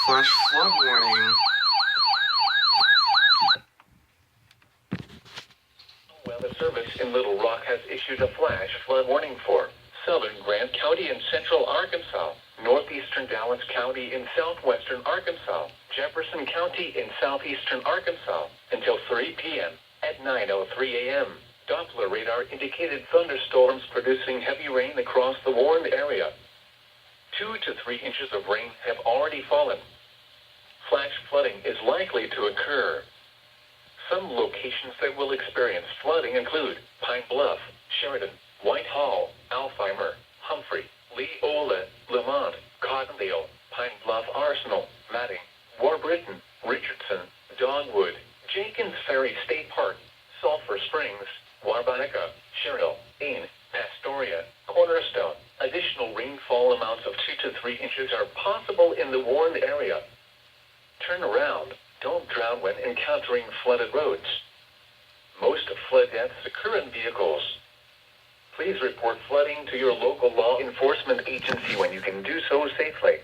Flash flood warning. Weather Service in Little Rock has issued a flash flood warning for southern Grant County in central Arkansas, northeastern Dallas County in southwestern Arkansas, Jefferson County in southeastern Arkansas until 3 p.m. At 9:03 a.m., Doppler radar indicated thunderstorms producing heavy rain across the warned area. 2 to 3 inches of rain have already fallen. Flash flooding is likely to occur. Some locations that will experience flooding include Pine Bluff, Sheridan, Whitehall, Alfheimer, Humphrey, Leola, Lamont, Cottondale, Pine Bluff Arsenal, Matting, Warburton, Richardson, Dogwood, Jenkins Ferry State Park, Sulphur Springs, Warbanica, Sherrill, Ain, Pastoria, Cornerstone. Additional rainfall amounts of 2 to 3 inches are possible in the warned area. Turn around. Don't drown when encountering flooded roads. Most flood deaths occur in vehicles. Please report flooding to your local law enforcement agency when you can do so safely.